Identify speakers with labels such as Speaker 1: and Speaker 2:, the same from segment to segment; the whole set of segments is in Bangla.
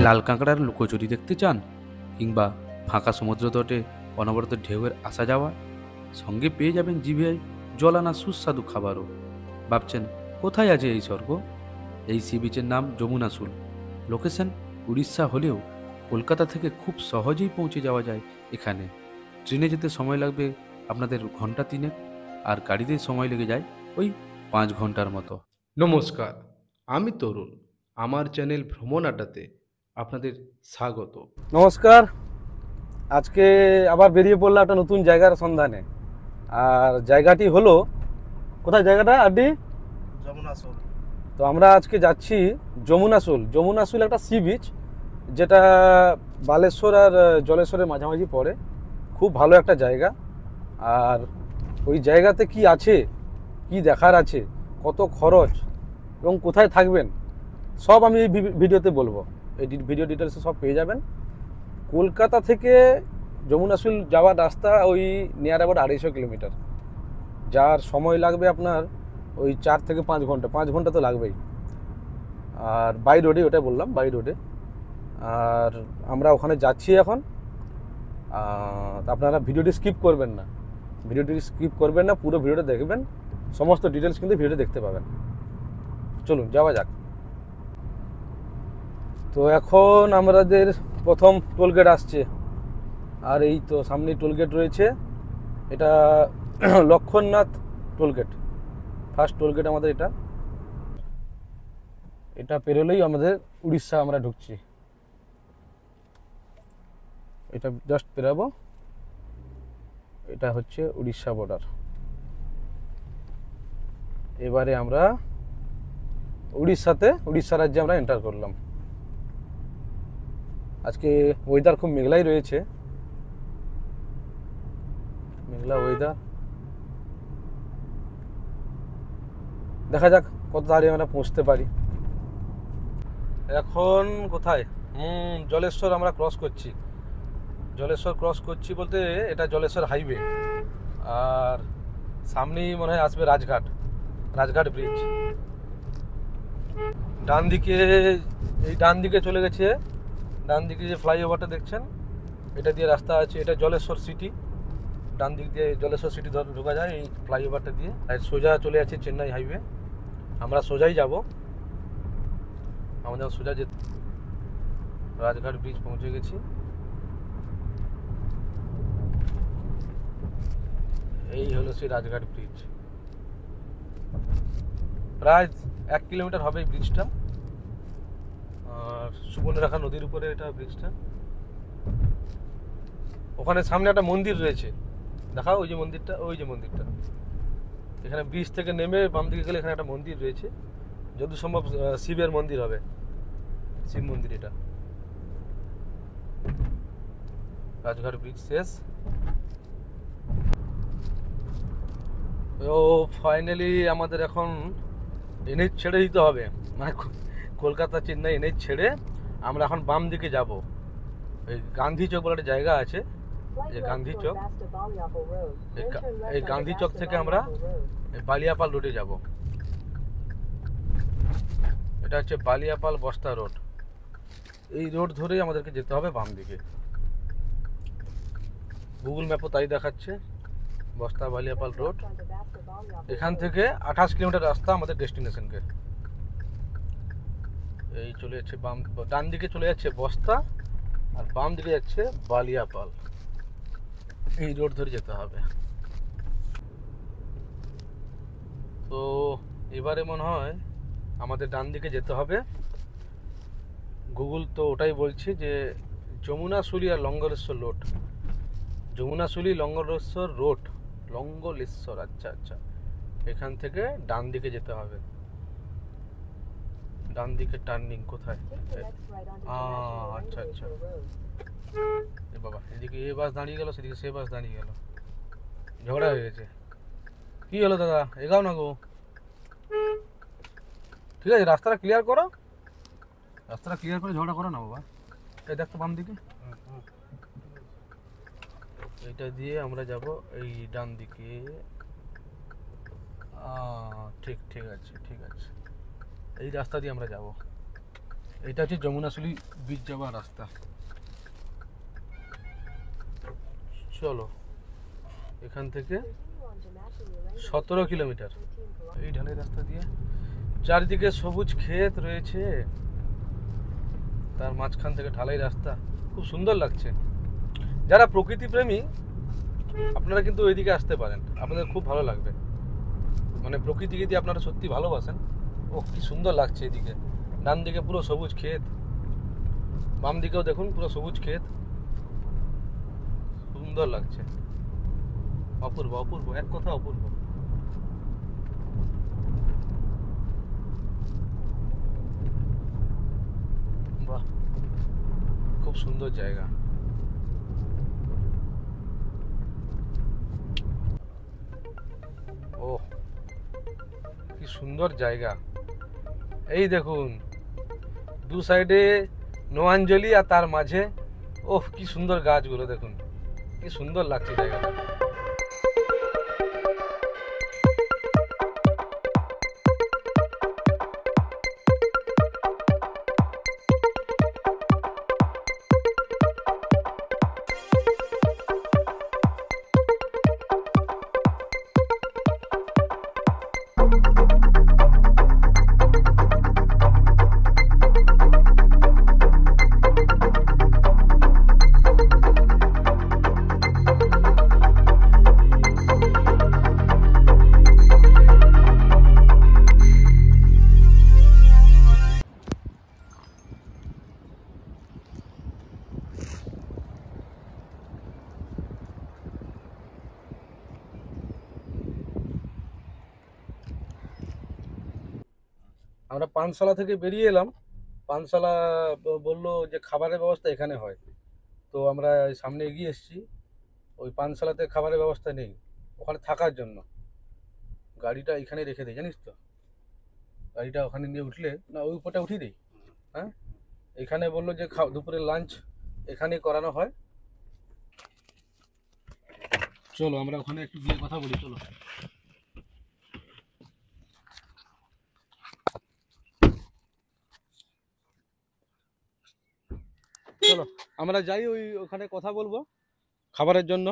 Speaker 1: লাল কাঁকড়ার লুকোচুরি দেখতে চান, কিংবা ফাঁকা সমুদ্র তটে অনবরত ঢেউয়ের আসা যাওয়া, সঙ্গে পেয়ে যাবেন জিভে জল আনা সুস্বাদু খাবারও। ভাবছেন কোথায় আছে এই স্বর্গ? এই সি বিচের নাম যমুনাসুল। লোকেশন উড়িষ্যা হলেও কলকাতা থেকে খুব সহজেই পৌঁছে যাওয়া যায় এখানে। ট্রেনে যেতে সময় লাগবে আপনাদের ঘন্টা তিনেক, আর গাড়িতে সময় লেগে যায় ওই 5 ঘন্টার মতো।
Speaker 2: নমস্কার, আমি তরুণ। আমার চ্যানেল ভ্রমণ আড্ডাতে আপনাদের স্বাগত।
Speaker 3: নমস্কার। আজকে আবার বেরিয়ে পড়লাম একটা নতুন জায়গার সন্ধানে। আর জায়গাটি হলো, কোথায় জায়গাটা আড্ডি?
Speaker 4: যমুনাসুল।
Speaker 3: তো আমরা আজকে যাচ্ছি যমুনাসুল। যমুনাসুল একটা সি বিচ, যেটা বালেশ্বর আর জলেশ্বরের মাঝামাঝি পড়ে। খুব ভালো একটা জায়গা। আর ওই জায়গাতে কি আছে, কি দেখার আছে, কত খরচ এবং কোথায় থাকবেন, সব আমি এই ভিডিওতে বলবো। এই ভিডিও ডিটেলসে সব পেয়ে যাবেন। কলকাতা থেকে যমুনাসুল যাওয়ার রাস্তা ওই নিয়ার অ্যাবাউট 250 কিলোমিটার, যার সময় লাগবে আপনার ওই 4 থেকে 5 ঘন্টা। 5 ঘন্টা তো লাগবেই। আর বাই রোডে, ওটা বললাম বাই রোডে। আর আমরা ওখানে যাচ্ছি এখন। আপনারা ভিডিওটি স্কিপ করবেন না, পুরো ভিডিওটা দেখবেন। সমস্ত ডিটেলস কিন্তু ভিডিওতে দেখতে পাবেন। চলুন যাওয়া যাক। তো এখন আমাদের প্রথম টোলগেট আসছে, আর এই তো সামনেই টোলগেট রয়েছে। এটা লক্ষণনাথ টোলগেট, ফার্স্ট টোলগেট আমাদের এটা। এটা পেরোলেই আমাদের উড়িষ্যা আমরা ঢুকছি। এটা জাস্ট পেরাবো, এটা হচ্ছে উড়িষ্যা বর্ডার। এবারে আমরা উড়িষ্যা রাজ্যে আমরা এন্টার করলাম। আজকে ওয়েদার খুব মেঘলাই রয়েছে, মেঘলা ওয়েদার। দেখা যাক কত তাড়াতাড়ি আমরা পৌঁছতে পারি। এখন কোথায়? জলেশ্বর আমরা ক্রস করছি। জলেশ্বর ক্রস করছি বলতে এটা জলেশ্বর হাইওয়ে। আর সামনেই মনে হয় আসবে রাজঘাট ব্রিজ। ডান দিকে চলে গেছে। ডান দিকে যে ফ্লাইওভারটা দেখছেন, এটা দিয়ে রাস্তা আছে। এটা জলেশ্বর সিটি। ডান দিক দিয়ে জলেশ্বর সিটি ধরে ঢোকা যায় এই ফ্লাইওভারটা দিয়ে। আর সোজা চলে আছে চেন্নাই হাইওয়ে। আমরা সোজাই যাব, আমাদের সোজা যে রাজঘাট ব্রিজ পৌঁছে গেছি। এই হলো সেই রাজঘাট ব্রিজ। প্রায় 1 কিলোমিটার হবে এই ব্রিজটা। আর সুবর্ণরেখা নদীর উপরে এটা ব্রিজটা। ওখানে সামনে একটা মন্দির রয়েছে, দেখাও ওই যে মন্দিরটা। এখানে ব্রিজ থেকে নেমে বাম দিকে গেলে এখানে একটা মন্দির রয়েছে, যদি সম্ভব শিবের মন্দির হবে, শিব মন্দির এটা। রাজঘাট ব্রিজ শেষ। তো ফাইনালি আমাদের এখন এনএইচ ছেড়ে দিতে হবে, মানে কলকাতা চেন্নাই এনএইচ ছেড়ে আমরা এখন বাম দিকে যাব। এই গান্ধী চক বলে একটা জায়গা আছে, এই গান্ধী চক। এই গান্ধী চক থেকে আমরা বালিয়াপাল রোডে যাব। এটা হচ্ছে বালিয়াপাল বস্তা রোড। এই রোড ধরেই আমাদেরকে যেতে হবে বাম দিকে। গুগল ম্যাপও তাই দেখাচ্ছে, বস্তা বালিয়াপাল রোড। এখান থেকে 28 কিলোমিটার রাস্তা আমাদের ডেস্টিনেশনকে। এই চলে যাচ্ছে ডান দিকে চলে যাচ্ছে বস্তা, আর বাম দিকে যাচ্ছে বালিয়াপাল। এই রোড ধরে যেতে হবে। তো এবারে মনে হয় আমাদের ডান দিকে যেতে হবে। গুগল তো ওটাই বলছে যে যমুনাসুলি আর লঙ্গলেশ্বর রোড, যমুনাসুলি লঙ্গলেশ্বর রোড, লঙ্গলেশ্বর। আচ্ছা, এখান থেকে ডান দিকে যেতে হবে। ডান দিকে টার্নিং কোথায়? আচ্ছা। এ বাবা, এদিকে এ বাস দাঁড়িয়ে গেল, সেদিকে সে বাস দাঁড়িয়ে গেল, ঝগড়া হয়ে গেছে। কি হলো দাদা, এগাও না গো। ঠিক আছে, রাস্তাটা ক্লিয়ার করে ঝগড়া করো না বাবা। এই দেখতো বাম দিকে, এইটা দিয়ে আমরা যাব এই ডান দিকে। ঠিক আছে, এই রাস্তা দিয়ে আমরা যাব। এটা হচ্ছে যমুনাশুলি বীচ যাওয়ার রাস্তা। চলো এখান থেকে 17 কিলোমিটার এই ঢালাই রাস্তা দিয়ে, চারিদিকে সবুজ ক্ষেত রয়েছে, তার মাঝখান থেকে ঢালাই রাস্তা, খুব সুন্দর লাগছে। যারা প্রকৃতি প্রেমী আপনারা কিন্তু ওইদিকে আসতে পারেন, আপনাদের খুব ভালো লাগবে। মানে প্রকৃতিকে যদি আপনারা সত্যি ভালোবাসেন, ও কি সুন্দর লাগছে। এদিকে ডান দিকে পুরো সবুজ ক্ষেত, বাম দিকেও দেখুন পুরো সবুজ ক্ষেত, সুন্দর লাগছে। অপূর্ব অপূর্ব, এক কথা অপূর্ব। বাহ, খুব সুন্দর জায়গা। ও কি সুন্দর জায়গা। এই দেখুন দু সাইডে নোয়াঞ্জলি আর তার মাঝে ওহ কি সুন্দর গাছগুলো, দেখুন কি সুন্দর লাগছে জায়গাটা। আমরা পানশালা থেকে বেরিয়ে এলাম। পানশালা বললো যে খাবারের ব্যবস্থা এখানে হয়, তো আমরা সামনে এগিয়ে এসেছি। ওই পানশালাতে খাবারের ব্যবস্থা নেই, ওখানে থাকার জন্য গাড়িটা এখানে রেখে দেয়, জানিস তো। গাড়িটা ওখানে নিয়ে উঠলে না, ওই উপরটা উঠিয়ে দিই। হ্যাঁ, এখানে বললো যে দুপুরের লাঞ্চ এখানেই করানো হয়। চলো আমরা ওখানে একটু গিয়ে কথা বলি, চলো। চলো আমরা যাই, ওখানে কথা বলবো খাবারের জন্য,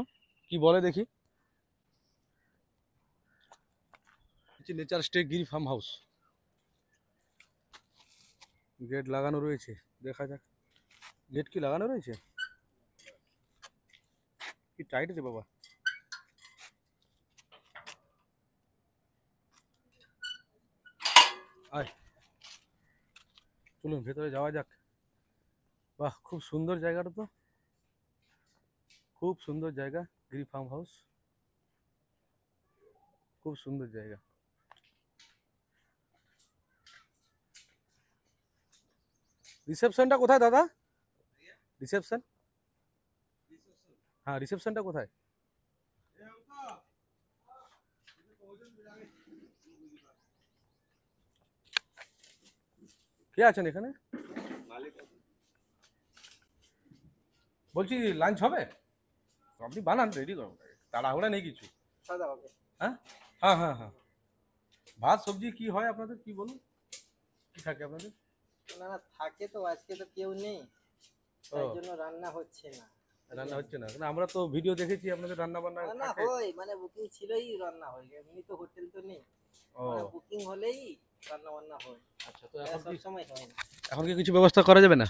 Speaker 3: কি বলে দেখি। নেচার স্টে গিরি ফার্ম হাউস, গেট লাগানো রয়েছে, দেখা যাক। গেট কি লাগানো রয়েছে? কি টাইট রে বাবা। আয় চলুন ভেতরে যাওয়া যাক। বাহ, খুব সুন্দর জায়গাটা তো, খুব সুন্দর জায়গা। গিরি ফার্ম হাউস খুব সুন্দর জায়গা। রিসেপশনটা কোথায় দাদা? রিসেপশন? হ্যাঁ, রিসেপশনটা কোথায়? কে আছেন এখানে? বলছি লাঞ্চ হবে? আপনি বানান, রেডি করুন, তাড়াহুড়া নেই কিছু।
Speaker 4: সাদা হবে।
Speaker 3: হ্যাঁ হ্যাঁ হ্যাঁ হ্যাঁ। ভাত সবজি কি হয় আপনাদের, কি বলুন, কি থাকে আপনাদের?
Speaker 4: না না, থাকে তো, আজকে তো কেউ নেই, তাই জন্য রান্না হচ্ছে না।
Speaker 3: রান্না হচ্ছে না? না, আমরা তো ভিডিও দেখেছি আপনাদের রান্না বান্না
Speaker 4: রান্না
Speaker 3: থাকে।
Speaker 4: হয়, মানে বুকিং ছিলই রান্না হয়, এমনি তো হোটেল তো নেই,
Speaker 3: ও
Speaker 4: মানে বুকিং হলেই রান্না বান্না হয়।
Speaker 3: আচ্ছা, তো এখন
Speaker 4: সব
Speaker 3: কি,
Speaker 4: সময় হয় না।
Speaker 3: এখন কি কিছু ব্যবস্থা করা যাবে না?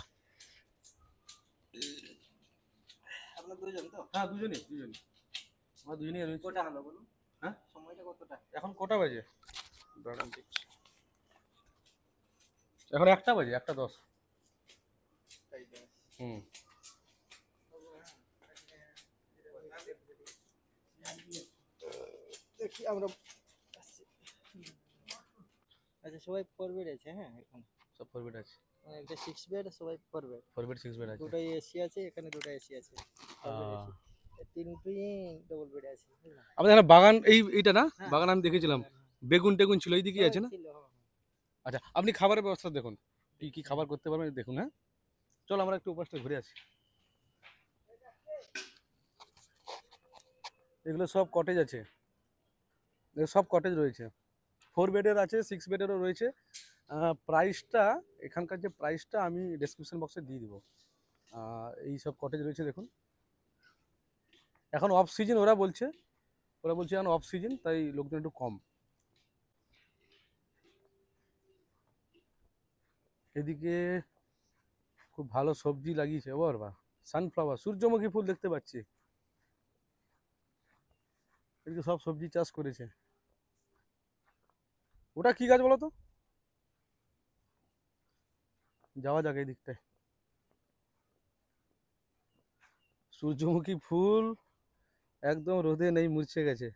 Speaker 4: আপনার দুজন তো?
Speaker 3: হ্যাঁ, দুজনেই আমরা দুজনেই রয়েছি।
Speaker 4: কটা হলো বলুন?
Speaker 3: হ্যাঁ,
Speaker 4: সময়টা কতটা?
Speaker 3: এখন কটা বাজে? দাঁড়ান দেখছি। এখন 1টা বাজে, 1টা 10।
Speaker 4: তাই তো।
Speaker 3: হুম।
Speaker 4: দেখি আমরা। আচ্ছা, সবাই 4 বেড আছে? হ্যাঁ, এখন
Speaker 3: সব 4 বেড আছে।
Speaker 4: মানে একটা 6 বেড, সবাই 4 বেড।
Speaker 3: 4 বেড 6 বেড আছে।
Speaker 4: দুটাই এসি আছে, এখানে দুটো এসি আছে, 4 বেড এসি। তিনটেই ডবল বেড আছে, বুঝলেন?
Speaker 3: আমাদের এখানে বাগান, এইটা না
Speaker 4: হ্যাঁ,
Speaker 3: বাগান আমি দেখেছিলাম,
Speaker 4: হ্যাঁ,
Speaker 3: বেগুন টেগুন ছিল, এই দিকেই আছে না?
Speaker 4: ছিল, হ্যাঁ।
Speaker 3: আচ্ছা, আপনি খাবারের ব্যবস্থা দেখুন, কি কি খাবার করতে পারবেন দেখুন। হ্যাঁ, চলো আমরা একটু উপাসটা ঘুরে আসি। এগুলো সব কটেজ আছে, এগুলো সব কটেজ রয়েছে। 4 বেডের আছে, 6 বেডেরও রয়েছে, প্রাইসটা, এখানকার যে প্রাইসটা আমি ডেসক্রিপশন বক্সে দিয়ে দিব। এই সব কটেজ রয়েছে দেখুন, এখন অফ সিজন ওরা বলছে এখন অফ সিজন, তাই লোকজন একটু কম। এদিকে খুব ভালো সবজি লাগিয়েছে বা সানফ্লাওয়ার, সূর্যমুখী ফুল দেখতে পাচ্ছি। এদিকে সব সবজি চাষ করেছে। ওটা কি গাছ বলো তো? যাওয়া যাক এই দিকটায়। সূর্যমুখী ফুল একদম রোদে নেই, মুরছে গেছে।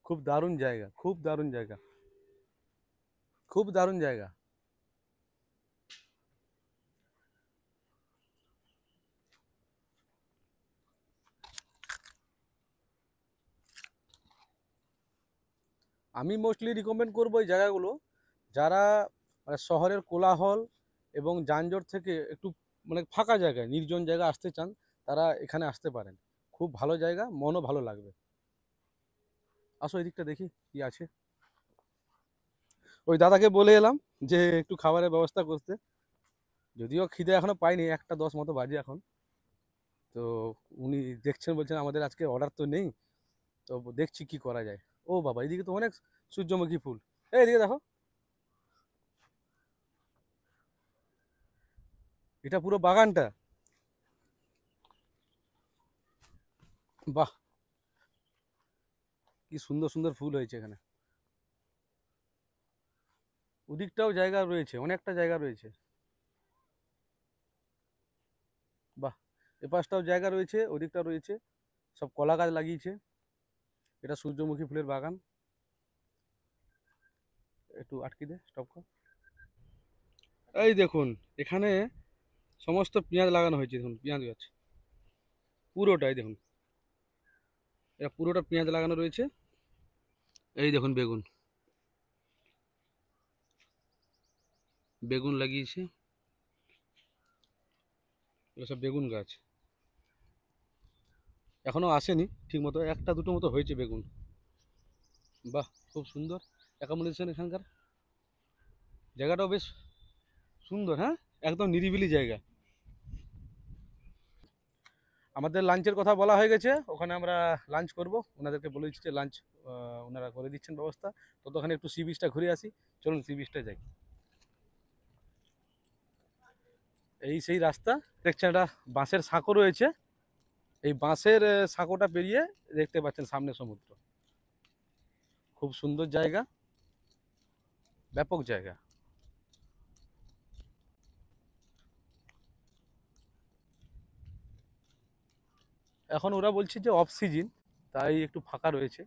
Speaker 3: খুব দারুণ জায়গা, খুব দারুণ জায়গা, খুব দারুণ জায়গা। আমি মোস্টলি রিকমেন্ড করবো এই জায়গাগুলো, যারা মানে শহরের কোলাহল এবং যানজট থেকে একটু মানে ফাঁকা জায়গায়, নির্জন জায়গা আসতে চান, তারা এখানে আসতে পারেন। খুব ভালো জায়গা, মনও ভালো লাগবে। আসো এই দিকটা দেখি কি আছে। ওই দাদাকে বলে এলাম যে একটু খাবারের ব্যবস্থা করতে, যদিও খিদে এখনো পাইনি, 1:10 মতো বাজে এখন। তো উনি দেখছেন, বলছেন আমাদের আজকে অর্ডার তো নেই, তো দেখছি কি করা যায়। ও বাবা, এইদিকে তো অনেক সূর্যমুখী ফুল, এইদিকে দেখো, এটা পুরো বাগানটা। বাহ, কি সুন্দর সুন্দর ফুল হয়েছে এখানে। ওদিকটাও জায়গা রয়েছে, অনেকটা জায়গা রয়েছে। বাহ, এপাশটাও জায়গা রয়েছে, ওদিকটা রয়েছে, সব কলা গাছ লাগিয়েছে। এটা সূর্যমুখী ফুলের বাগান। একটু আটকে দে, স্টপ কর। এই দেখুন, এখানে সমস্ত পেঁয়াজ লাগানো হয়েছে। দেখুন পেঁয়াজ গাছ পুরোটাই, দেখুন এটা পুরোটা পেঁয়াজ লাগানো রয়েছে। এই দেখুন বেগুন, বেগুন লাগিয়েছে, এগুলো সব বেগুন গাছ। এখনো আসেনি ঠিক মতো, একটা দুটো মতো হয়েছে বেগুন। বাহ, খুব সুন্দর অ্যাকোমোডেশন এখানকার। জায়গাটাও বেশ সুন্দর, হ্যাঁ, একদম নিরিবিলি জায়গা। আমাদের লাঞ্চের কথা বলা হয়ে গেছে, ওখানে আমরা লাঞ্চ করব। ওনাদেরকে বলে দিচ্ছি যে লাঞ্চ ওনারা করে দিচ্ছেন ব্যবস্থা। ততক্ষণে একটু সি বিচটা ঘুরে আসি, চলুন সি বিচটা যাই। এই সেই রাস্তা, দেখছেন একটা বাঁশের সাঁকো রয়েছে। এই বাঁশের সাঁকোটা পেরিয়ে দেখতে পাচ্ছেন সামনে সমুদ্র। খুব সুন্দর জায়গা, ব্যাপক জায়গা। এখন ওরা বলছে যে অফ সিজন, তাই একটু ফাঁকা রয়েছে,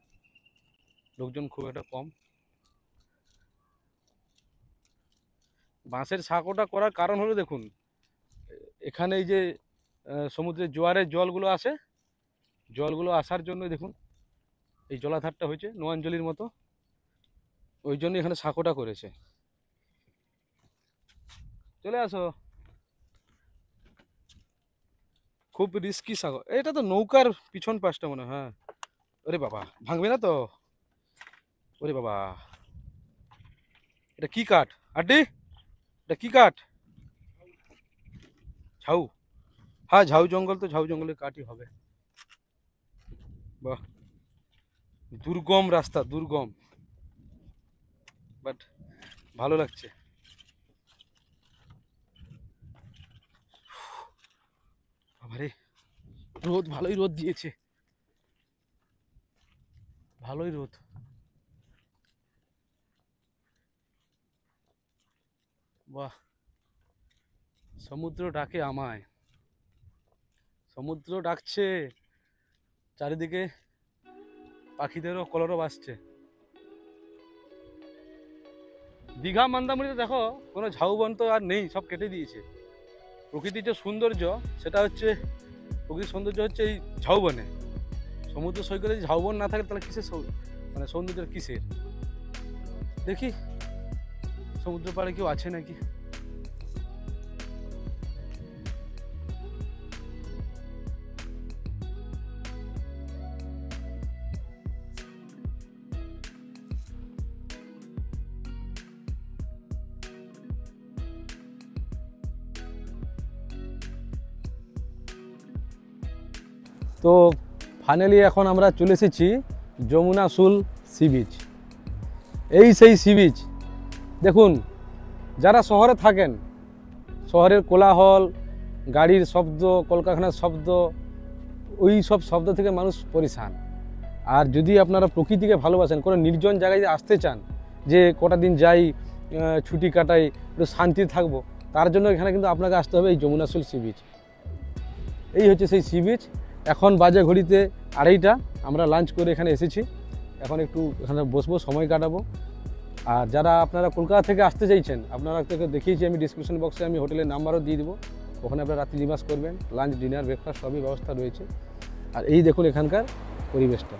Speaker 3: লোকজন খুব একটা কম। বাঁশের সাঁকোটা করার কারণ হলো, দেখুন এখানে এই যে সমুদ্রের জোয়ারের জলগুলো আসে, জলগুলো আসার জন্য দেখুন এই জলাধারটা হয়েছে নোয়াঞ্জলির মতো, ওই জন্য এখানে সাঁকোটা করেছে। চলে আসো। খুব রিস্কি সাঁকো, এটা তো নৌকার পিছন পাশটা মনে হয়। হ্যাঁ, ওরে বাবা, ভাঙবে না তো? ওরে বাবা, এটা কি কাঠ আড্ডি? এটা কি কাঠ? ঝাউ? হ্যাঁ, ঝাউ জঙ্গল তো, ঝাউ জঙ্গলের কাঠই হবে। বাহ, দুর্গম রাস্তা, দুর্গম, বাট ভালো লাগছে। বাবারে, রোদ, ভালোই রোদ দিয়েছে, ভালোই রোদ। বাহ, সমুদ্র ডাকে আমায়, সমুদ্র ডাকছে, চারিদিকে পাখিদেরও কলরব আসছে। দীঘা মন্দারমণিতে দেখো কোনো ঝাউবন তো আর নেই, সব কেটে দিয়েছে। প্রকৃতির যে সৌন্দর্য, সেটা হচ্ছে, প্রকৃতির সৌন্দর্য হচ্ছে এই ঝাউবনে। সমুদ্র সৈকতে যদি ঝাউবন না থাকে, তাহলে কিসের মানে সৌন্দর্য কিসের? দেখি সমুদ্র পাড়ে কেউ আছে নাকি। তো ফাইনালি এখন আমরা চলে এসেছি যমুনা শুল সি বিচ। এই সেই সি বিচ। দেখুন, যারা শহরে থাকেন, শহরের কোলাহল, গাড়ির শব্দ, কলকারখানার শব্দ, ওই সব শব্দ থেকে মানুষ পরিশান। আর যদি আপনারা প্রকৃতিকে ভালোবাসেন, কোনো নির্জন জায়গায় যদি আসতে চান, যে কটা দিন যাই, ছুটি কাটাই, একটু শান্তি থাকবো, তার জন্য এখানে কিন্তু আপনাকে আসতে হবে এই যমুনা শুল সি বিচ। এই হচ্ছে সেই সি বিচ। এখন বাজে ঘড়িতে 2:30টা। আমরা লাঞ্চ করে এখানে এসেছি। এখন একটু এখানে বসবো, সময় কাটাবো। আর যারা আপনারা কলকাতা থেকে আসতে চাইছেন, আপনারা দেখিয়েছি আমি ডিসক্রিপশন বক্সে, আমি হোটেলের নাম্বারও দিয়ে দেবো। ওখানে আপনারা রাত্রি নিবাস করবেন, লাঞ্চ, ডিনার, ব্রেকফাস্ট সবই ব্যবস্থা রয়েছে। আর এই দেখুন এখানকার পরিবেশটা।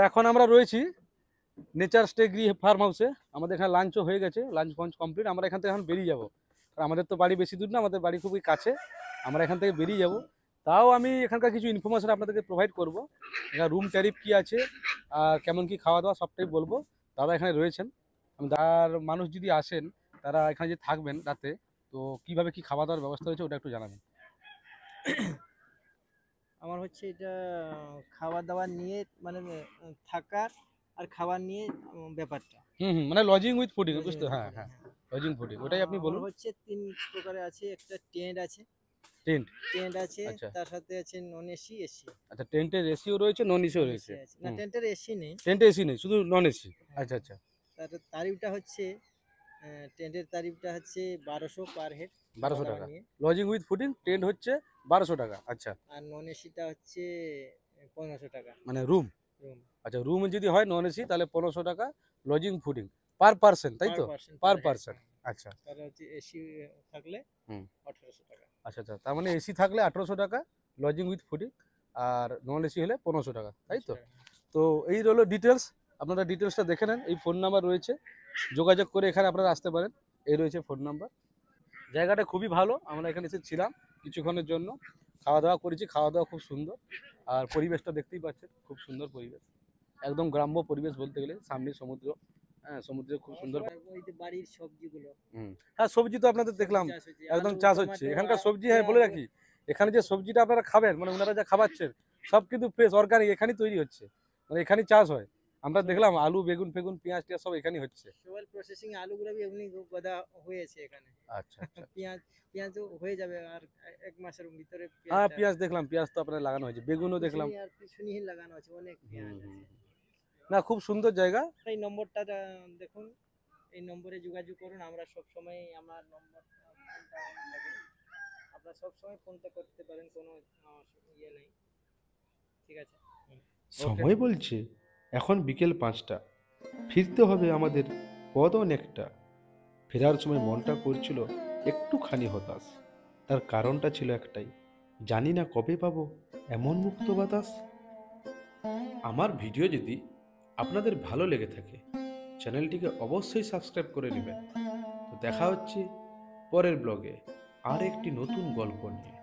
Speaker 3: এখন আমরা রয়েছি নেচার স্টে গ্রি ফার্ম হাউসে। আমাদের এখানে লাঞ্চও হয়ে গেছে, লাঞ্চ ফাঞ্চ কমপ্লিট। আমরা এখান থেকে এখন বেরিয়ে যাব। আমাদের তো বাড়ি বেশি দূর না, আমাদের বাড়ি খুবই কাছে। আমরা এখান থেকে বেরিয়ে যাব। তাও আমি এখানকার কিছু ইনফরমেশন আপনাদেরকে প্রোভাইড করবো। এখানে রুম ট্যারিফ কী আছে আর কেমন কী খাওয়া দাওয়া সবটাই বলবো। দাদা এখানে রয়েছেন। আর মানুষ যদি আসেন, তারা এখানে যে থাকবেন রাতে, তো কীভাবে কী খাওয়া দাওয়ার ব্যবস্থা রয়েছে ওটা একটু জানাবেন।
Speaker 4: আমার হচ্ছে এটা খাওয়া দাওয়া নিয়ে, মানে থাকার আর খাবার নিয়ে ব্যাপারটা।
Speaker 3: মানে লজিং উইথ ফুডিং, বুঝতে? হ্যাঁ, লজিং ফুডিং, ওটাই আপনি বলুন।
Speaker 4: হচ্ছে 3 প্রকারের আছে। একটা টেন্ট আছে। টেন্ট আছে,
Speaker 3: আচ্ছা।
Speaker 4: তার সাথে আছে নন এসি, এসি।
Speaker 3: আচ্ছা, টেন্টের এসিও রয়েছে, নন এসিও রয়েছে।
Speaker 4: না, টেন্টের এসি নেই।
Speaker 3: টেন্টে এসি নেই, শুধু নন এসি। আচ্ছা আচ্ছা।
Speaker 4: তার তারিফটা হচ্ছে, টেন্টের তারিফটা হচ্ছে 1200 পার হেড,
Speaker 3: 1200 টাকা। লজিং উইথ ফুডিং টেন্ট হচ্ছে 1200 টাকা। আচ্ছা।
Speaker 4: আর নন এসিটা হচ্ছে 1500 টাকা,
Speaker 3: মানে রুম।
Speaker 4: রুম।
Speaker 3: আচ্ছা, রুম যদি হয় নন এসি তাহলে 1500 টাকা লজিং ফুডিং পার পারসন, তাই তো? Per person. আচ্ছা।
Speaker 4: তাহলে হচ্ছে এসি থাকলে 1800 টাকা।
Speaker 3: আচ্ছা আচ্ছা, তার মানে এসি থাকলে 1800 টাকা লজিং উইথ ফুডিং, আর নন এসি হলে 1500 টাকা, তাই তো? তো এই হলো ডিটেলস। আপনারা ডিটেলসটা দেখে নেন। এই ফোন নাম্বার রয়েছে, যোগাযোগ করে এখানে আপনারা আসতে পারেন। এই রয়েছে ফোন নাম্বার। জায়গাটা খুবই ভালো। আমরা এখানে এসেছিলাম কিছুক্ষণের জন্য, খাওয়া দাওয়া করেছি। খাওয়া দাওয়া খুব সুন্দর। আর পরিবেশটা দেখতেই পাচ্ছেন, খুব সুন্দর পরিবেশ, একদম গ্রাম্য পরিবেশ বলতে গেলে। সামনে সমুদ্র, হ্যাঁ, সমুদ্রে খুব সুন্দর।
Speaker 4: ওই যে বাড়ির সবজিগুলো,
Speaker 3: হ্যাঁ, সবজি তো আপনাদের দেখলাম একদম চাষ হচ্ছে এখানকার সবজি। হ্যাঁ, বলে রাখি, এখানে যে সবজিটা আপনারা খাবেন, মানে ওনারা যা খাওয়াচ্ছেন সব কিন্তু ফ্রেশ, অর্গানিক, এখানেই তৈরি হচ্ছে, মানে এখানেই চাষ হয়। আমরা দেখলাম আলু, বেগুন ফেগুন, পেঁয়াজ টিয়াজ সব এখানেই হচ্ছে।
Speaker 4: সবাই প্রসেসিং আলুগুলো এমনি গদা হয়েছে এখানে।
Speaker 3: আচ্ছা আচ্ছা।
Speaker 4: পেঁয়াজ হয়ে যাবে আর 1 মাসের ভিতরে।
Speaker 3: হ্যাঁ, পেঁয়াজ দেখলাম, পেঁয়াজ তো আপনার লাগানো হয়েছে, বেগুনও দেখলাম।
Speaker 4: আর পিছনেই লাগানো আছে, অনেক পেঁয়াজ আছে।
Speaker 3: না, খুব সুন্দর জায়গা।
Speaker 4: এই নম্বরটা দেখুন, এই নম্বরে যোগাযোগ করুন। আমরা সব সময়, আমার নম্বরটা আপনারা সব সময় ফোনটা করতে পারেন, কোনো ইয়ে নেই। ঠিক আছে।
Speaker 2: সময় বলছে এখন বিকেল 5টা। ফিরতে হবে আমাদের পথ অনেকটা। ফেরার সময় মনটা করছিল একটুখানি হতাশ। তার কারণটা ছিল একটাই, জানি না কবে পাবো এমন মুক্ত বাতাস। আমার ভিডিও যদি আপনাদের ভালো লেগে থাকে, চ্যানেলটিকে অবশ্যই সাবস্ক্রাইব করে নেবেন। তো দেখা হচ্ছে পরের ব্লগে আর একটি নতুন গল্প নিয়ে।